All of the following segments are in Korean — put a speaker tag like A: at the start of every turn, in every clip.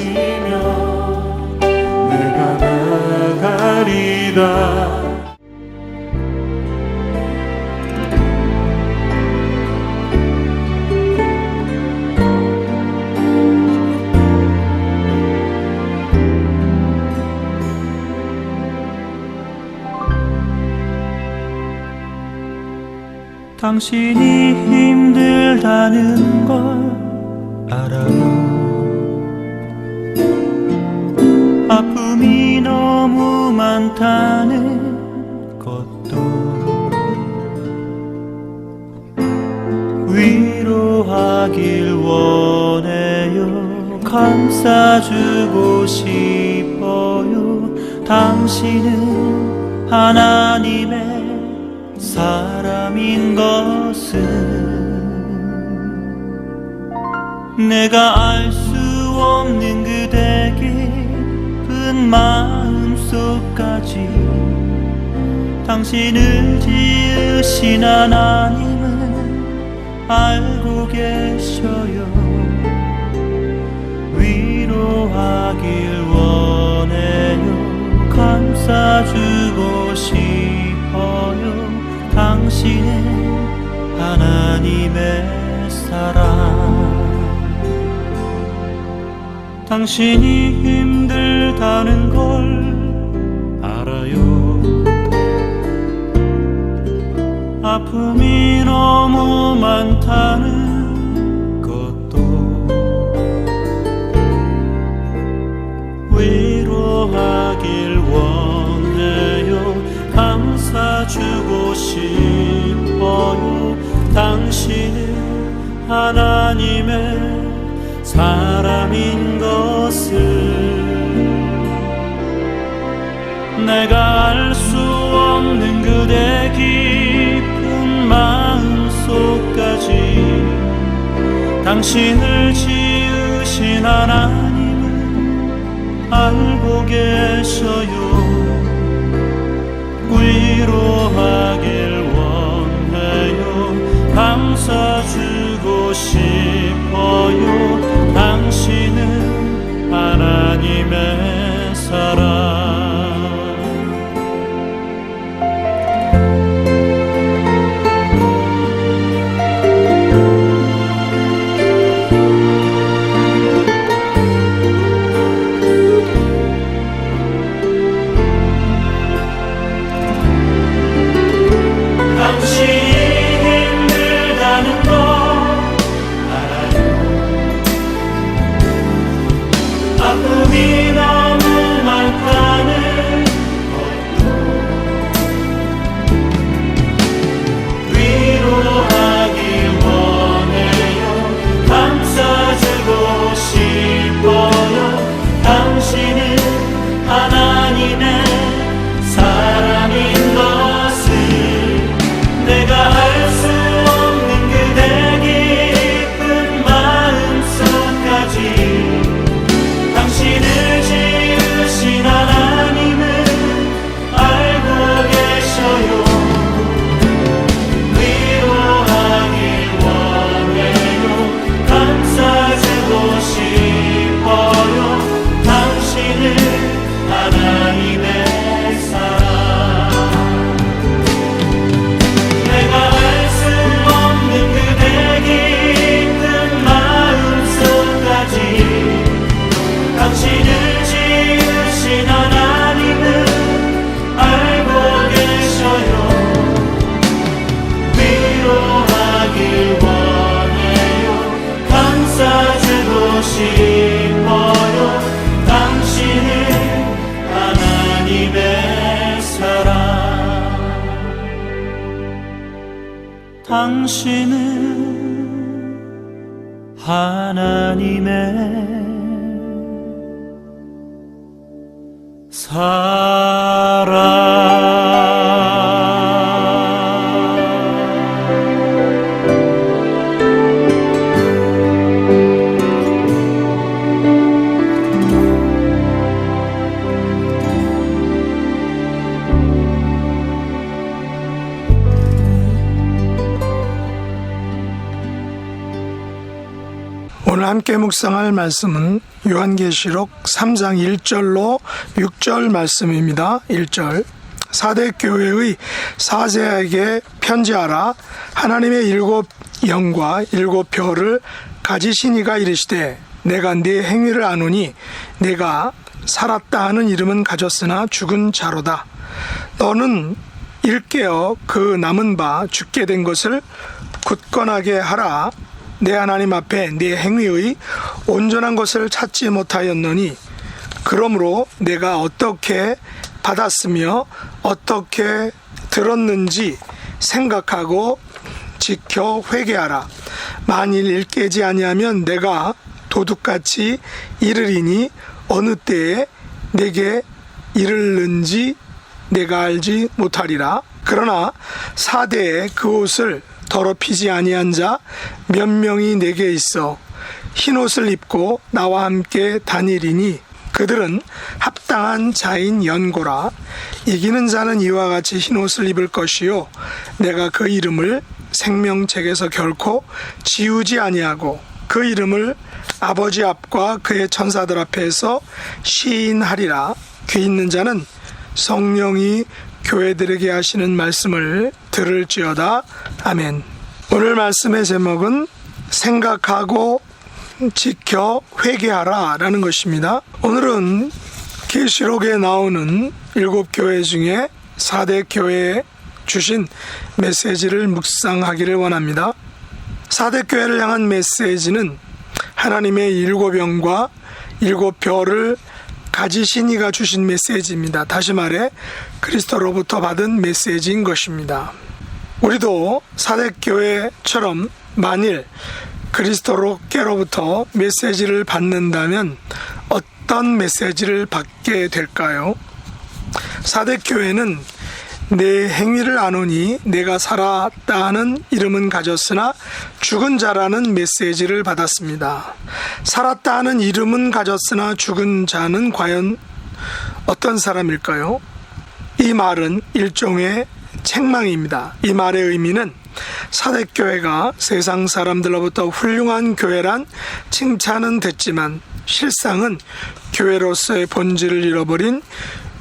A: 아니면 내가 나가리다.
B: 당신이 힘들다는 걸 알아요. 아픔이 너무 많다는 것도 위로하길 원해요. 감싸주고 싶어요. 당신은 하나님의 사람인 것은 내가 알 수 없는 그대 깊은 마음속까지 당신을 지으신 하나님은 알고 계셔요. 위로하길 원해요. 감싸주고 싶어요. 당신은 하나님의 사랑. 당신이 힘들다는 걸 알아요. 아픔이 너무 많다는 것도 위로하길 원해요. 감싸주고 싶어요. 당신은 하나님의 사람인 것을 내가 알 수 없는 그대 깊은 마음속까지 당신을 지으신 하나님은 알고 계셔요. 위로하길 원해요. 감싸주고 싶어요. 당신은 하나님의 사랑. 아픔이 너무 많다는 것도 위로하길 원해요. 감싸주고 싶어요. 당신은 하나님의 사람인 것을 내가 알 수 없는 그대 깊은 마음속까지 당신을 지으신 하나님은 알고 계셔요. 위로하길 원해요. 감싸주고 싶어요. 당신은 하나님의 사랑. 내가 알 수 없는 그대 깊은 마음속까지 당신을 지으신 하나님은 알고 계셔요. 위로하길 원해요. 감싸주고 싶어요. 당신은 하나님의 사랑. 당신은 하나님의
C: 오늘 함께 묵상할 말씀은 요한계시록 3장 1절로 6절 말씀입니다. 1절 사대 교회의 사제에게 편지하라. 하나님의 7 영과 7 별을 가지시니가 이르시되 내가 네 행위를 아노니 내가 살았다 하는 이름은 가졌으나 죽은 자로다. 너는 일깨어 그 남은 바 죽게 된 것을 굳건하게 하라. 내 하나님 앞에 네 행위의 온전한 것을 찾지 못하였느니 그러므로 내가 어떻게 받았으며 어떻게 들었는지 생각하고 지켜 회개하라. 만일 일깨지 아니하면 내가 도둑같이 이르리니 어느 때에 내게 이르는지 내가 알지 못하리라. 그러나 사대에 그 옷을 더럽히지 아니한 자 몇 명이 내게 있어 흰 옷을 입고 나와 함께 다니리니 그들은 합당한 자인 연고라. 이기는 자는 이와 같이 흰 옷을 입을 것이요 내가 그 이름을 생명책에서 결코 지우지 아니하고 그 이름을 아버지 앞과 그의 천사들 앞에서 시인하리라. 귀 있는 자는 성령이 교회들에게 하시는 말씀을 들을지어다. 아멘. 오늘 말씀의 제목은 생각하고 지켜 회개하라 라는 것입니다. 오늘은 계시록에 나오는 7 교회 중에 4대 교회에 주신 메시지를 묵상하기를 원합니다. 4대 교회를 향한 메시지는 하나님의 7 영과 7 별을 가지신 이가 주신 메시지입니다. 다시 말해 그리스도로부터 받은 메시지인 것입니다. 우리도 4대 교회처럼 만일 그리스도로부터 메시지를 받는다면 어떤 메시지를 받게 될까요? 4대 교회는 내 행위를 아노니 내가 살았다 하는 이름은 가졌으나 죽은 자라는 메시지를 받았습니다. 살았다 하는 이름은 가졌으나 죽은 자는 과연 어떤 사람일까요? 이 말은 일종의 책망입니다. 이 말의 의미는 사대교회가 세상 사람들로부터 훌륭한 교회란 칭찬은 됐지만 실상은 교회로서의 본질을 잃어버린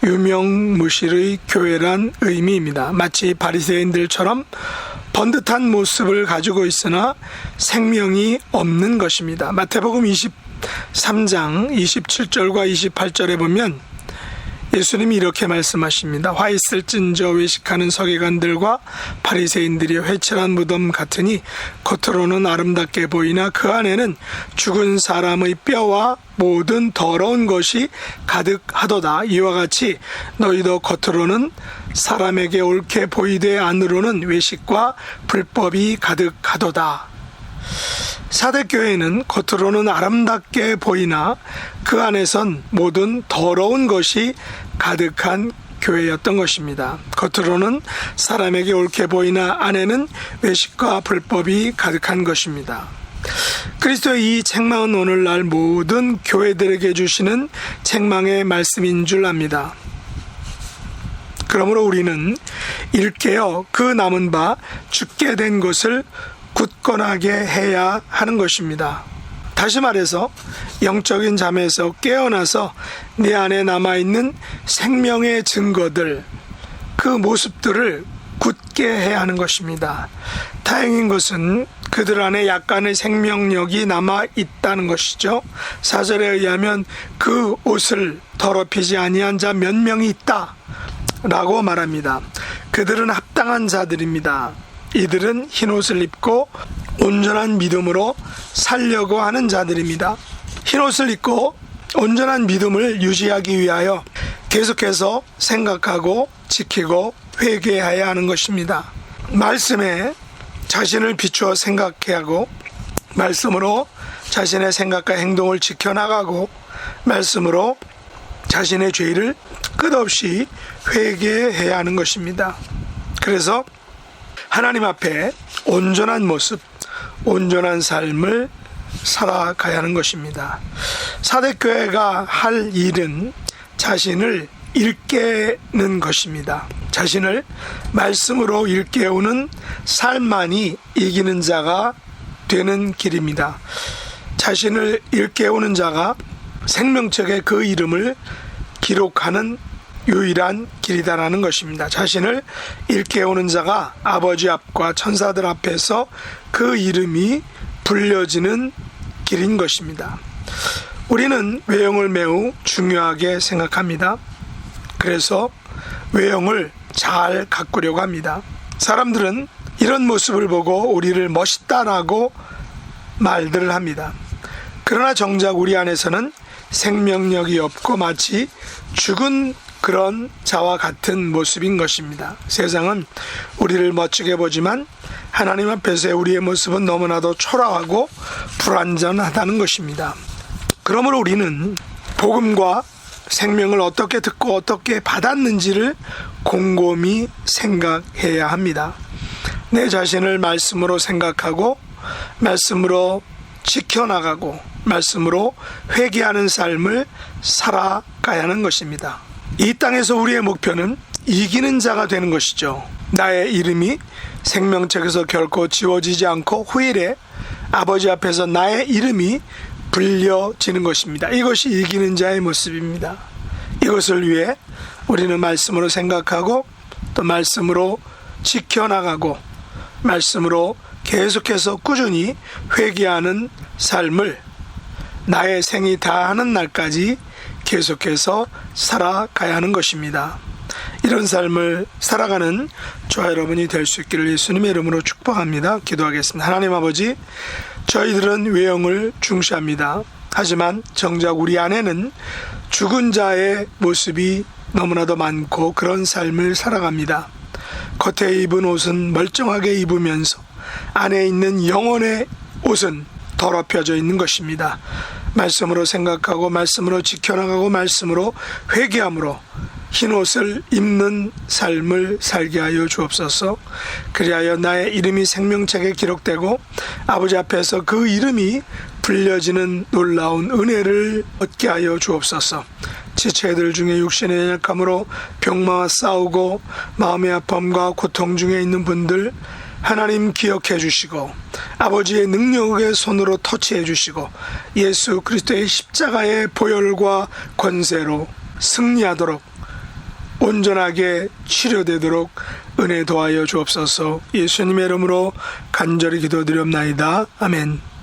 C: 유명무실의 교회란 의미입니다. 마치 바리새인들처럼 번듯한 모습을 가지고 있으나 생명이 없는 것입니다. 마태복음 23장 27절과 28절에 보면 예수님이 이렇게 말씀하십니다. 화 있을진저 외식하는 서기관들과 바리새인들이 회칠한 무덤 같으니 겉으로는 아름답게 보이나 그 안에는 죽은 사람의 뼈와 모든 더러운 것이 가득하도다. 이와 같이 너희도 겉으로는 사람에게 옳게 보이되 안으로는 외식과 불법이 가득하도다. 사대교회는 겉으로는 아름답게 보이나 그 안에선 모든 더러운 것이 가득한 교회였던 것입니다. 겉으로는 사람에게 옳게 보이나 안에는 외식과 불법이 가득한 것입니다. 그리스도의 이 책망은 오늘날 모든 교회들에게 주시는 책망의 말씀인 줄 압니다. 그러므로 우리는 일깨어 그 남은 바 죽게 된 것을 굳건하게 해야 하는 것입니다. 다시 말해서 영적인 잠에서 깨어나서 내 안에 남아있는 생명의 증거들, 그 모습들을 굳게 해야 하는 것입니다. 다행인 것은 그들 안에 약간의 생명력이 남아있다는 것이죠. 4절에 의하면 그 옷을 더럽히지 아니한 자 몇 명이 있다 라고 말합니다. 그들은 합당한 자들입니다. 이들은 흰옷을 입고 온전한 믿음으로 살려고 하는 자들입니다. 흰옷을 입고 온전한 믿음을 유지하기 위하여 계속해서 생각하고 지키고 회개해야 하는 것입니다. 말씀에 자신을 비추어 생각해야 하고 말씀으로 자신의 생각과 행동을 지켜나가고 말씀으로 자신의 죄를 끝없이 회개해야 하는 것입니다. 그래서 하나님 앞에 온전한 모습, 온전한 삶을 살아가야 하는 것입니다. 사대교회가 할 일은 자신을 일깨는 것입니다. 자신을 말씀으로 일깨우는 삶만이 이기는 자가 되는 길입니다. 자신을 일깨우는 자가 생명책에 그 이름을 기록하는 유일한 길이다라는 것입니다. 자신을 일깨우는 자가 아버지 앞과 천사들 앞에서 그 이름이 불려지는 길인 것입니다. 우리는 외형을 매우 중요하게 생각합니다. 그래서 외형을 잘 가꾸려고 합니다. 사람들은 이런 모습을 보고 우리를 멋있다라고 말들을 합니다. 그러나 정작 우리 안에서는 생명력이 없고 마치 죽은 그런 자와 같은 모습인 것입니다. 세상은 우리를 멋지게 보지만 하나님 앞에서의 우리의 모습은 너무나도 초라하고 불완전하다는 것입니다. 그러므로 우리는 복음과 생명을 어떻게 듣고 어떻게 받았는지를 곰곰이 생각해야 합니다. 내 자신을 말씀으로 생각하고 말씀으로 지켜나가고 말씀으로 회개하는 삶을 살아가야 하는 것입니다. 이 땅에서 우리의 목표는 이기는 자가 되는 것이죠. 나의 이름이 생명책에서 결코 지워지지 않고 후일에 아버지 앞에서 나의 이름이 불려지는 것입니다. 이것이 이기는 자의 모습입니다. 이것을 위해 우리는 말씀으로 생각하고 또 말씀으로 지켜나가고 말씀으로 계속해서 꾸준히 회개하는 삶을 나의 생이 다하는 날까지 계속해서 살아가야 하는 것입니다. 이런 삶을 살아가는 저와 여러분이 될 수 있기를 예수님의 이름으로 축복합니다. 기도하겠습니다. 하나님 아버지, 저희들은 외형을 중시합니다. 하지만 정작 우리 안에는 죽은 자의 모습이 너무나도 많고 그런 삶을 살아갑니다. 겉에 입은 옷은 멀쩡하게 입으면서 안에 있는 영혼의 옷은 더럽혀져 있는 것입니다. 말씀으로 생각하고 말씀으로 지켜나가고 말씀으로 회개함으로 흰 옷을 입는 삶을 살게 하여 주옵소서. 그리하여 나의 이름이 생명책에 기록되고 아버지 앞에서 그 이름이 불려지는 놀라운 은혜를 얻게 하여 주옵소서. 지체들 중에 육신의 연약함으로 병마와 싸우고 마음의 아픔과 고통 중에 있는 분들 하나님 기억해 주시고 아버지의 능력의 손으로 터치해 주시고 예수 그리스도의 십자가의 보혈과 권세로 승리하도록 온전하게 치료되도록 은혜 도하여 주옵소서. 예수님의 이름으로 간절히 기도드렸나이다. 아멘.